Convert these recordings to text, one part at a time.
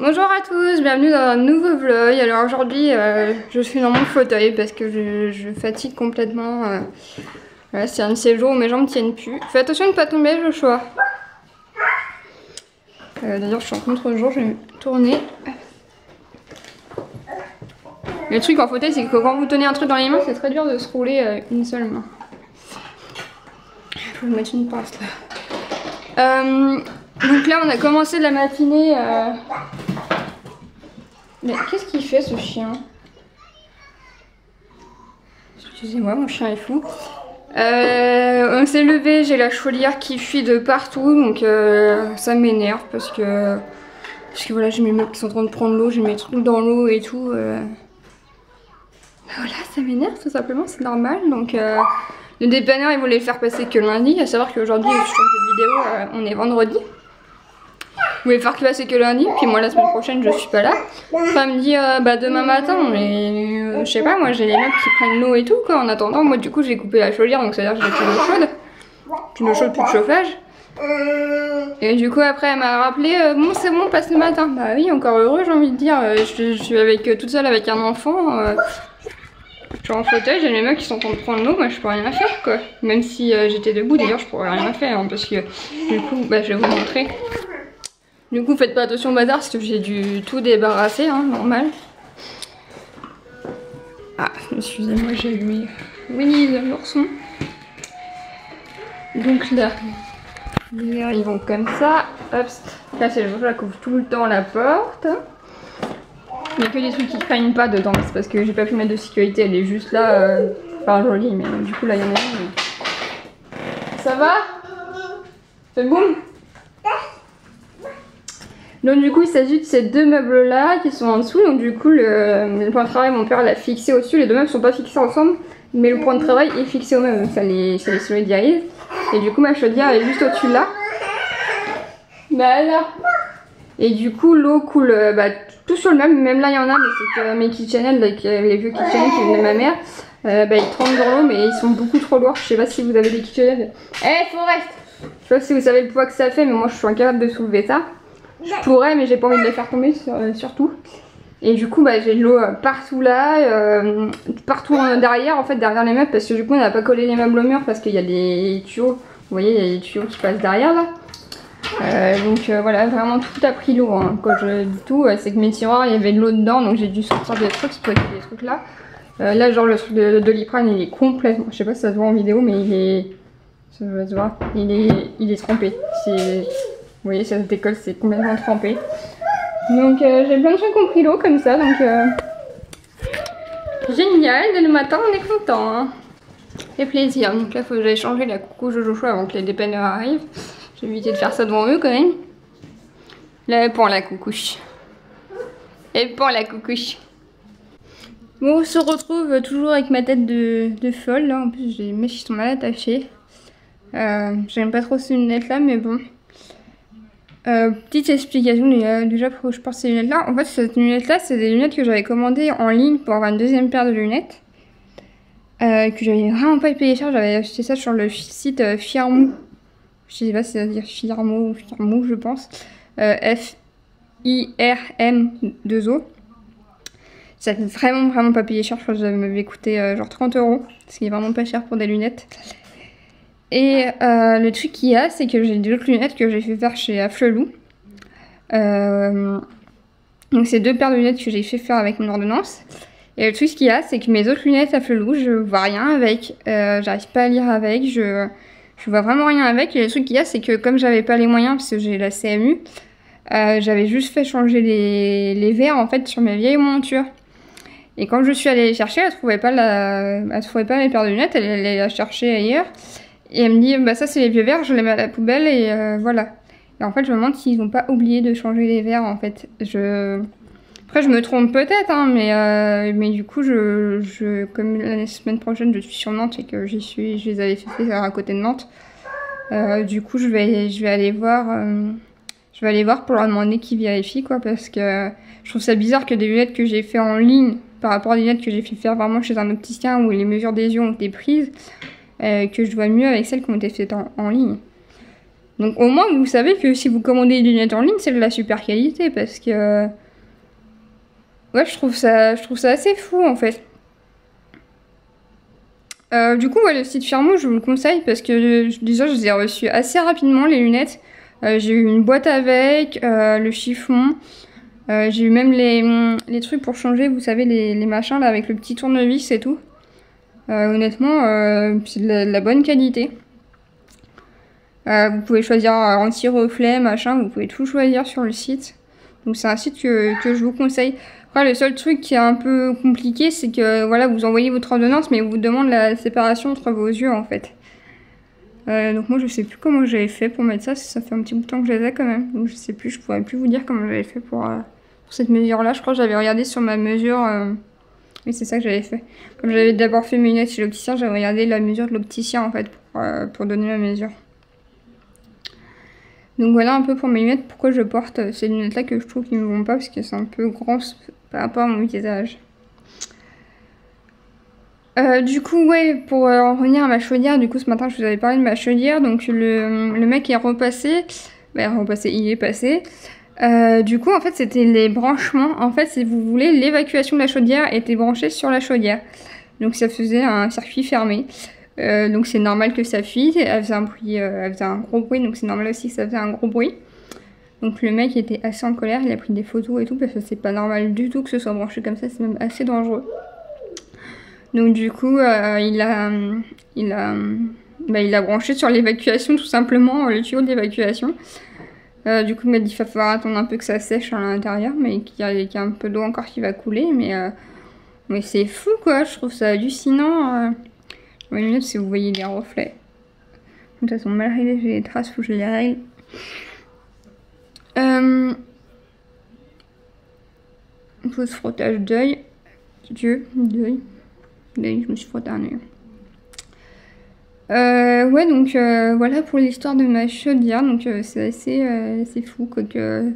Bonjour à tous, bienvenue dans un nouveau vlog. Alors aujourd'hui je suis dans mon fauteuil parce que je fatigue complètement. Voilà, c'est un de ces jours où mes jambes tiennent plus. Fais attention de ne pas tomber Joshua. D'ailleurs je suis en contre-jour, je vais me tourner. Le truc en fauteuil c'est que quand vous tenez un truc dans les mains c'est très dur de se rouler une seule main. Faut que je mette une pince là. Donc là on a commencé la matinée. Mais qu'est-ce qu'il fait ce chien? Excusez-moi, mon chien est fou. On s'est levé, j'ai la chaudière qui fuit de partout, donc ça m'énerve parce que voilà, j'ai mes meubles qui sont en train de prendre l'eau, j'ai mes trucs dans l'eau et tout. Voilà, ça m'énerve tout simplement, c'est normal. Donc le dépanneur il voulait le faire passer que lundi, à savoir qu'aujourd'hui, je fais cette vidéo, on est vendredi. Vous voulez faire passer que lundi, puis moi la semaine prochaine je suis pas là. Enfin me dire demain matin, mais je sais pas, moi j'ai les meubles qui prennent l'eau et tout quoi. En attendant, moi du coup j'ai coupé la chaudière, donc ça veut dire que j'ai plus d'eau chaude. Plus d'eau chaude, plus de chauffage. Et du coup après elle m'a rappelé, bon c'est bon, passe le matin. Bah oui, encore heureux j'ai envie de dire, je suis toute seule avec un enfant. Je suis en fauteuil, j'ai mes meubles qui sont en train de prendre l'eau, moi je peux rien faire quoi. Même si j'étais debout, d'ailleurs je pourrais rien faire hein, parce que du coup je vais vous montrer. Du coup faites pas attention au bazar parce que j'ai dû tout débarrasser, hein, normal. Ah, excusez-moi, j'ai mis Winnie l'ourson. Donc là, ils vont comme ça. Hop, là c'est le jour, je couvre tout le temps la porte. Il n'y a que des trucs qui craignent pas dedans, c'est parce que j'ai pas pu mettre de sécurité, elle est juste là, enfin jolie, mais du coup là il y en a une. Mais... Ça va? C'est boum? Donc du coup il s'agit de ces deux meubles là qui sont en dessous, donc du coup le point de travail mon père l'a fixé au-dessus, les deux meubles sont pas fixés ensemble mais le point de travail est fixé au même, donc ça les solidarise. Et du coup ma chaudière est juste au-dessus là. Bah là. Et du coup l'eau coule tout sur le meuble, même là il y en a, mais c'est que mes KitchenAid, les vieux KitchenAid qui venaient de ma mère, ils trempent dans l'eau mais ils sont beaucoup trop lourds, je sais pas si vous avez des KitchenAid. Forest, je sais pas si vous savez le poids que ça fait mais moi je suis incapable de soulever ça. Je pourrais mais j'ai pas envie de les faire tomber surtout. Et du coup j'ai de l'eau partout là, partout derrière en fait, derrière les meubles, parce que du coup on n'a pas collé les meubles au mur parce qu'il y a des tuyaux, vous voyez il y a des tuyaux qui passent derrière là. Voilà, vraiment tout a pris l'eau hein. Quand je dis tout, c'est que mes tiroirs il y avait de l'eau dedans, donc j'ai dû sortir des trucs, stocker des trucs là. Là genre le truc de Doliprane il est complètement, je sais pas si ça se voit en vidéo mais il est, ça va se voir, il est trempé. Vous voyez, ça décolle, c'est complètement trempé. Donc j'ai plein de gens qui ont pris l'eau comme ça, donc génial, dès le matin on est content. Hein. Ça fait plaisir. Donc là il faut que j'aille changer la coucouche de Joshua avant que les dépanneurs arrivent. J'ai évité de faire ça devant eux quand même. Là pour la coucouche. Et pour la coucouche. Bon, on se retrouve toujours avec ma tête de folle là. En plus j'ai les mèches qui sont mal attachées. J'aime pas trop ces lunettes là mais bon. Petite explication déjà pourquoi je porte ces lunettes là. En fait ces lunettes là c'est des lunettes que j'avais commandées en ligne pour avoir une deuxième paire de lunettes. Que j'avais vraiment pas payé cher, j'avais acheté ça sur le site Firmoo. Je sais pas si ça veut dire Firmoo ou Firmoo je pense. F-I-R-M-2-O. Ça fait vraiment pas payé cher, je crois que ça m'avait coûté genre 30 €. Ce qui est vraiment pas cher pour des lunettes. Et le truc qu'il y a, c'est que j'ai d'autres lunettes que j'ai fait faire chez Afflelou. Donc c'est deux paires de lunettes que j'ai fait faire avec mon ordonnance. Et le truc qu'il y a, c'est que mes autres lunettes Afflelou, je vois rien avec. J'arrive pas à lire avec, je vois vraiment rien avec. Et le truc qu'il y a, c'est que comme j'avais pas les moyens, parce que j'ai la CMU, j'avais juste fait changer les verres en fait sur mes vieilles montures. Et quand je suis allée les chercher, elle trouvait pas mes paires de lunettes, elle allait la chercher ailleurs. Et elle me dit, ça c'est les vieux verres, je les mets à la poubelle et voilà. Et en fait je me demande s'ils n'ont pas oublié de changer les verres en fait. Après je me trompe peut-être hein, mais du coup comme la semaine prochaine je suis sur Nantes et que je les avais fait faire à côté de Nantes. Du coup je vais aller voir pour leur demander qu'ils vérifient quoi, parce que je trouve ça bizarre que des lunettes que j'ai fait en ligne par rapport à des lunettes que j'ai fait faire vraiment chez un opticien où les mesures des yeux ont été prises. Que je vois mieux avec celles qui ont été faites en ligne. Donc au moins vous savez que si vous commandez des lunettes en ligne, c'est de la super qualité parce que ouais, je trouve ça assez fou en fait. Du coup, ouais, le site Firmoo, je vous le conseille parce que déjà, je les ai reçus assez rapidement, les lunettes. J'ai eu une boîte avec, le chiffon. J'ai eu même les trucs pour changer, vous savez, les machins là avec le petit tournevis et tout. Honnêtement, c'est de la bonne qualité. Vous pouvez choisir anti-reflet, machin, vous pouvez tout choisir sur le site. Donc c'est un site que je vous conseille. Après, le seul truc qui est un peu compliqué, c'est que voilà, vous envoyez votre ordonnance, mais il vous demande la séparation entre vos yeux en fait. Donc moi je sais plus comment j'avais fait pour mettre ça, ça fait un petit bout de temps que je les ai quand même. Donc je sais plus, je pourrais plus vous dire comment j'avais fait pour cette mesure là. Je crois que j'avais regardé sur ma mesure. Oui, c'est ça que j'avais fait. Comme j'avais d'abord fait mes lunettes chez l'opticien, j'avais regardé la mesure de l'opticien en fait pour donner ma mesure. Donc voilà un peu pour mes lunettes, pourquoi je porte ces lunettes là que je trouve qu'ils ne me vont pas parce que c'est un peu grand par rapport à mon visage. Du coup ouais, pour en revenir à ma chaudière, du coup ce matin je vous avais parlé de ma chaudière, donc le mec est repassé, il est passé. Du coup en fait c'était les branchements, en fait si vous voulez l'évacuation de la chaudière était branchée sur la chaudière. Donc ça faisait un circuit fermé. Donc c'est normal que ça fuite, elle faisait un bruit, elle faisait un gros bruit, donc c'est normal aussi que ça faisait un gros bruit. Donc le mec était assez en colère, il a pris des photos et tout, parce que c'est pas normal du tout que ce soit branché comme ça, c'est même assez dangereux. Donc du coup il a branché sur l'évacuation tout simplement, le tuyau d'évacuation. Du coup il m'a dit qu'il va falloir attendre un peu que ça sèche à l'intérieur, mais qu'il y a un peu d'eau encore qui va couler, mais c'est fou quoi, je trouve ça hallucinant. Mes lunettes, si vous voyez les reflets. De toute façon, mal réglées, j'ai les traces, faut que je les règle. Pause frottage d'œil. D'œil, je me suis frotté un œil. Ouais, donc voilà pour l'histoire de ma chaudière. Donc c'est assez fou quoi, que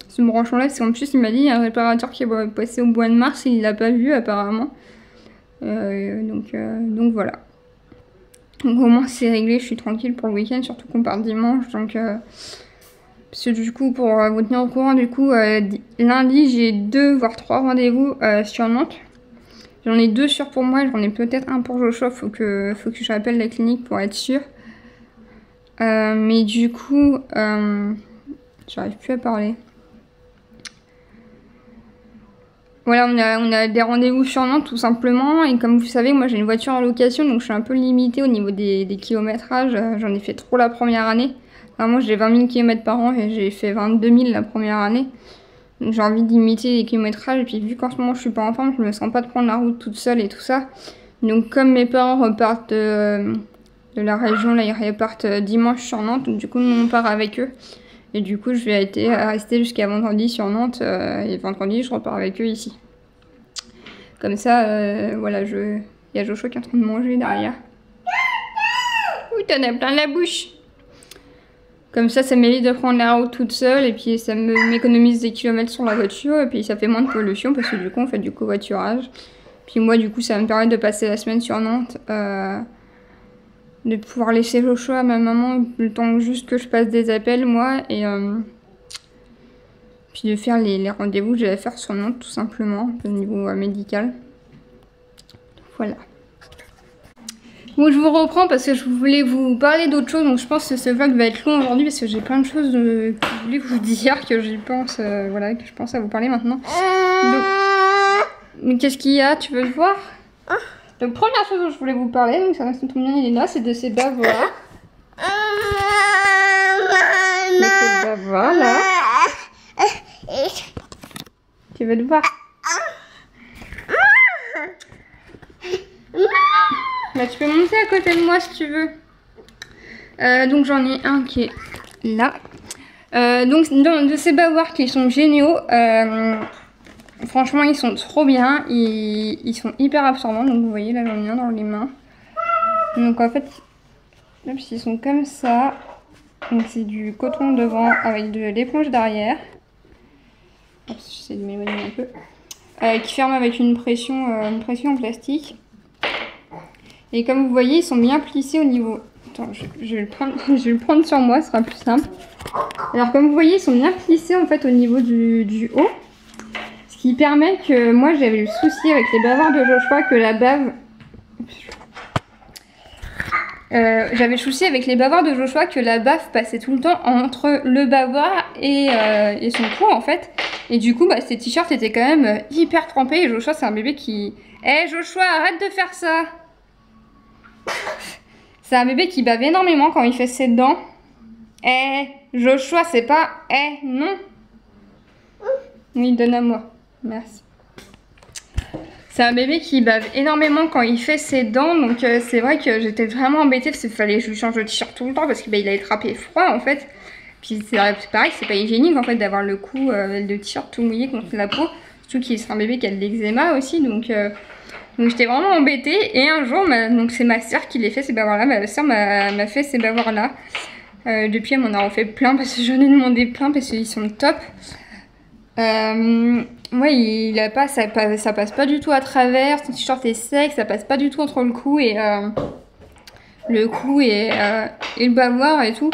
ce branchement là. En plus, il m'a dit il y a un réparateur qui est passé au mois de mars et il l'a pas vu apparemment. Donc voilà. Donc au moins c'est réglé, je suis tranquille pour le week-end, surtout qu'on part dimanche. Donc parce que du coup, pour vous tenir au courant, du coup lundi j'ai 2 voire 3 rendez-vous sur Nantes. J'en ai 2 sûrs pour moi, j'en ai peut-être un pour Joshua, faut que je rappelle la clinique pour être sûre. Mais du coup, j'arrive plus à parler. Voilà, on a des rendez-vous sur Nantes tout simplement, et comme vous savez, moi j'ai une voiture en location, donc je suis un peu limitée au niveau des kilométrages. J'en ai fait trop la première année. Moi j'ai 20 000 km par an et j'ai fait 22 000 la première année. Donc j'ai envie de limiter les kilométrages, et puis vu qu'en ce moment je suis pas en forme, je me sens pas de prendre la route toute seule et tout ça. Donc comme mes parents repartent de la région, là ils repartent dimanche sur Nantes, donc du coup on part avec eux. Et du coup, je vais rester jusqu'à vendredi sur Nantes, et vendredi, je repars avec eux ici. Comme ça, voilà, il y a Joshua qui est en train de manger derrière. Ouh, t'en as plein la bouche. Comme ça m'évite de prendre la route toute seule, et puis ça m'économise des kilomètres sur la voiture, et puis ça fait moins de pollution, parce que du coup, on fait du covoiturage. Puis moi, du coup, ça va me permettre de passer la semaine sur Nantes. De pouvoir laisser Joshua à ma maman le temps juste que je passe des appels moi, et puis de faire les rendez-vous que j'allais faire sur Nantes tout simplement au niveau médical. Voilà. Bon, je vous reprends parce que je voulais vous parler d'autre chose, donc je pense que ce vlog va être long aujourd'hui parce que j'ai plein de choses que je voulais vous dire, que j'y pense, voilà, que je pense à vous parler maintenant. Donc, mais qu'est-ce qu'il y a? Tu veux le voir? Donc première chose dont je voulais vous parler, donc ça reste tout bien, il est là, c'est de ces bavoirs. De ces bavoirs là. Tu veux le voir? Bah tu peux monter à côté de moi si tu veux. Donc j'en ai un qui est là. Donc de ces bavoirs qui sont géniaux. Franchement, ils sont trop bien, ils sont hyper absorbants, donc vous voyez là j'en ai un dans les mains. Donc en fait, ils sont comme ça, donc c'est du coton devant avec de l'éponge derrière. J'essaie de m'éloigner un peu. Qui ferme avec une pression en plastique. Et comme vous voyez, ils sont bien plissés au niveau Attends, je vais je vais le prendre sur moi, ce sera plus simple. Alors comme vous voyez, ils sont bien plissés en fait au niveau du haut. Ce qui permet que moi j'avais le souci avec les bavoirs de Joshua que la bave... j'avais le souci avec les bavoirs de Joshua que la bave passait tout le temps entre le bavoir et son cou en fait. Et du coup, bah, ces t-shirts étaient quand même hyper trempés. Et Joshua, c'est un bébé qui... Eh Joshua, arrête de faire ça! C'est un bébé qui bave énormément quand il fait ses dents. Eh Joshua, c'est pas... Eh non! Oui, donne à moi. Merci. C'est un bébé qui bave énormément quand il fait ses dents, donc c'est vrai que j'étais vraiment embêtée parce qu'il fallait que je lui change de t-shirt tout le temps parce qu'il a attrapé froid en fait. Puis c'est pareil, c'est pas hygiénique en fait d'avoir le cou, le t-shirt tout mouillé contre la peau, surtout qu'il c'est un bébé qui a de l'eczéma aussi, donc j'étais vraiment embêtée. Et un jour, donc c'est ma soeur qui les fait ces bavoirs là, ma soeur m'a fait ces bavoirs là. Depuis elle m'en a refait plein parce que j'en ai demandé plein parce qu'ils sont top. Ouais, ça passe pas du tout à travers, son t-shirt est sec, ça passe pas du tout entre le cou et le bavoir et tout.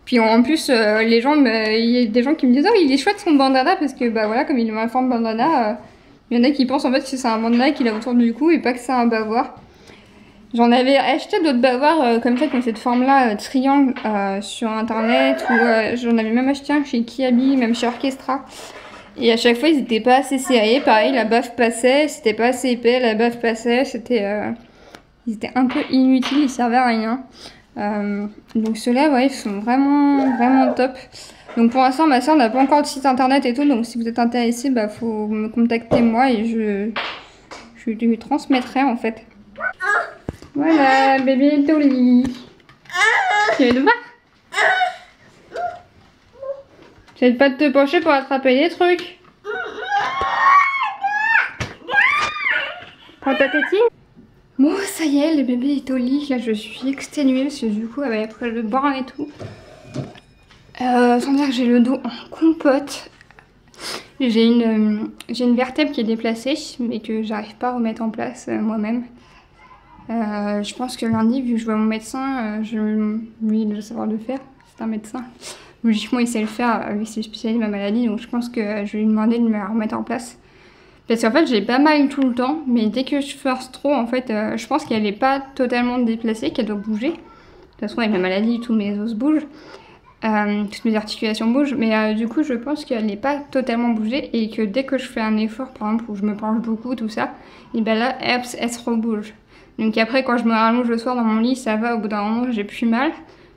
Puis en plus, les gens, il y a des gens qui me disent oh il est chouette son bandana parce que bah voilà comme il a un forme bandana, il y en a qui pensent en fait que c'est un bandana qu'il a autour du cou et pas que c'est un bavoir. J'en avais acheté d'autres bavoirs comme ça, qui ont cette forme-là, triangle, sur internet, ou j'en avais même acheté un chez Kiabi, même chez Orchestra. Et à chaque fois, ils étaient pas assez serrés. Pareil, la baffe passait, c'était pas assez épais, la baffe passait, ils étaient un peu inutiles, ils servaient à rien. Donc ceux-là, ouais, ils sont vraiment top. Donc pour l'instant, ma soeur n'a pas encore de site internet et tout, donc si vous êtes intéressé, bah faut me contacter moi et je lui transmettrai en fait. Voilà, bébé est au lit. Tu veux le voir? J'essaie pas de te pencher pour attraper des trucs. Prends ta tétine. Bon, ça y est, le bébé est au lit. Là, je suis exténuée parce que du coup, après le bain et tout. Sans dire que j'ai le dos en compote. J'ai une vertèbre qui est déplacée, mais que j'arrive pas à remettre en place moi-même. Je pense que lundi, vu que je vois mon médecin, lui, il doit savoir le faire. C'est un médecin. Logiquement, il sait le faire, lui c'est spécialisé de ma maladie, donc je pense que je vais lui demander de me la remettre en place. Parce qu'en fait, j'ai pas mal tout le temps, mais dès que je force trop, en fait, je pense qu'elle est pas totalement déplacée, qu'elle doit bouger. De toute façon, avec ma maladie, tous mes os bougent, toutes mes articulations bougent, mais du coup, je pense qu'elle n'est pas totalement bougée et que dès que je fais un effort, par exemple, où je me penche beaucoup, tout ça, et ben là, elle se rebouge. Donc après, quand je me rallonge le soir dans mon lit, ça va, au bout d'un moment, j'ai plus mal.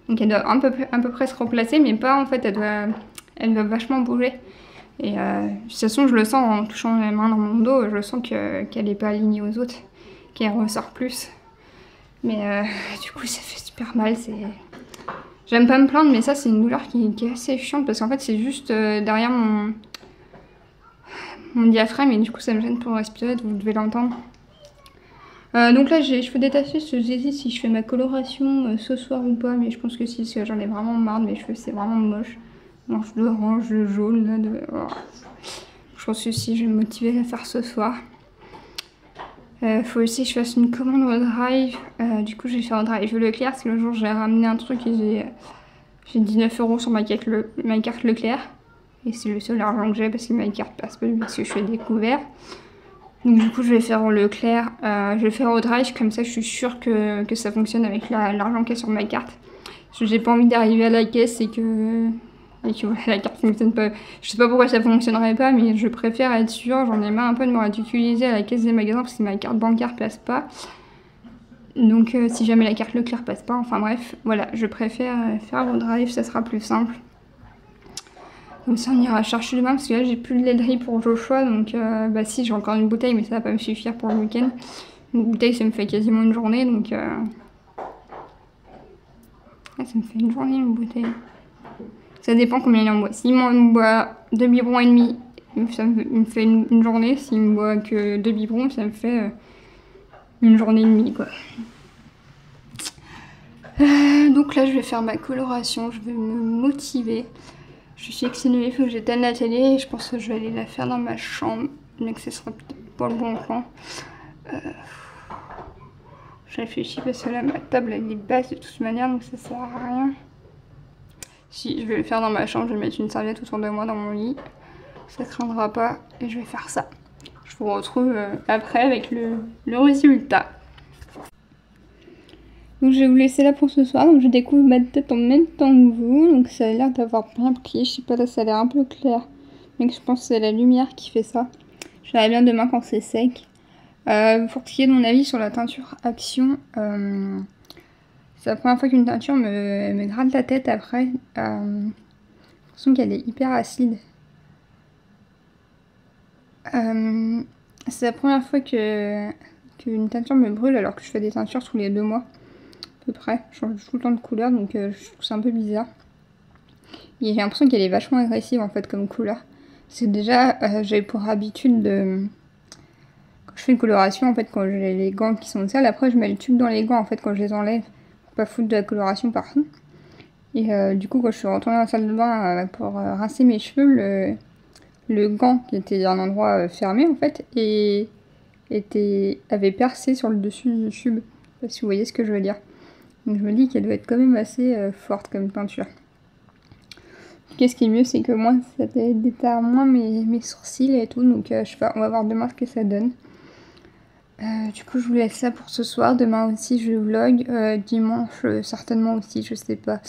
Donc elle doit à peu près se replacer, mais pas en fait, elle doit vachement bouger. Et de toute façon, je le sens en touchant la main dans mon dos, je sens qu'elle n'est pas alignée aux autres, qu'elle ressort plus. Mais du coup, ça fait super mal. J'aime pas me plaindre, mais ça, c'est une douleur qui est assez chiante parce qu'en fait, c'est juste derrière mon diaphragme et du coup, ça me gêne pour respirer, vous devez l'entendre. Donc là j'ai les cheveux détachés, j'hésite si je fais ma coloration ce soir ou pas, mais je pense que si, parce que j'en ai vraiment marre de mes cheveux, c'est vraiment moche. Alors je le range, le jaune là, oh. Je pense que si je vais me motiver à faire ce soir. Faut aussi que je fasse une commande au drive, du coup je vais faire au drive Leclerc, parce que le jour j'ai ramené un truc et j'ai 19 € sur ma carte Leclerc. Et c'est le seul argent que j'ai parce que ma carte passe pas, parce que je fais découvert. Donc du coup je vais faire au Leclerc, je vais faire au drive, comme ça je suis sûre que ça fonctionne avec l'argent qu'il y a sur ma carte. Parce que j'ai pas envie d'arriver à la caisse et que la carte fonctionne pas. Je sais pas pourquoi ça fonctionnerait pas, mais je préfère être sûre, j'en ai marre un peu de me ridiculiser à la caisse des magasins parce que ma carte bancaire passe pas. Donc si jamais la carte Leclerc passe pas, enfin bref, voilà, je préfère faire au drive, ça sera plus simple. Comme ça on ira chercher demain parce que là j'ai plus de laiterie pour Joshua, donc bah si j'ai encore une bouteille mais ça va pas me suffire pour le week-end. Une bouteille ça me fait quasiment une journée, donc ça me fait une journée une bouteille. Ça dépend combien il en boit. S'il m'en boit 2 biberons et demi, ça me fait une journée. S'il me boit que 2 biberons, ça me fait une journée et demie quoi. Donc là je vais faire ma coloration, je vais me motiver. Je suis exténuée, il faut que j'éteigne la télé et je pense que je vais aller la faire dans ma chambre, mais que ce sera peut-être pas le bon plan. Je réfléchis parce que là ma table elle est basse de toute manière donc ça sert à rien. Si, je vais le faire dans ma chambre, je vais mettre une serviette autour de moi dans mon lit. Ça craindra pas et je vais faire ça. Je vous retrouve après avec le résultat. Donc je vais vous laisser là pour ce soir. Donc je découvre ma tête en même temps que vous. Donc ça a l'air d'avoir bien pris. Je sais pas, là ça a l'air un peu clair. Mais je pense que c'est la lumière qui fait ça. Je verrai bien demain quand c'est sec. Pour ce qui est de mon avis sur la teinture Action, c'est la première fois qu'une teinture me gratte la tête après. J'ai l'impression qu'elle est hyper acide. C'est la première fois qu'une teinture me brûle alors que je fais des teintures tous les 2 mois. À peu près. Je change tout le temps de couleur donc je trouve ça un peu bizarre. Et j'ai l'impression qu'elle est vachement agressive en fait comme couleur. C'est déjà, j'ai pour habitude de... Quand je fais une coloration en fait, quand j'ai les gants qui sont sales, après je mets le tube dans les gants en fait quand je les enlève. Pour pas foutre de la coloration partout. Et du coup quand je suis retournée dans la salle de bain pour rincer mes cheveux, le gant qui était à un endroit fermé en fait et avait percé sur le dessus du tube. Je sais pas si vous voyez ce que je veux dire. Donc je me dis qu'elle doit être quand même assez forte comme peinture. Ce qui est mieux c'est que moi ça déterre moins mes sourcils et tout. Donc on va voir demain ce que ça donne. Du coup je vous laisse ça pour ce soir. Demain aussi je vlog. Dimanche certainement aussi, je sais pas.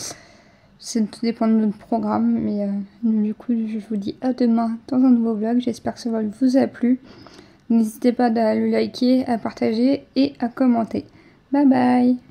Tout dépend de notre programme. Mais du coup je vous dis à demain dans un nouveau vlog. J'espère que ce vlog vous a plu. N'hésitez pas à le liker, à partager et à commenter. Bye bye!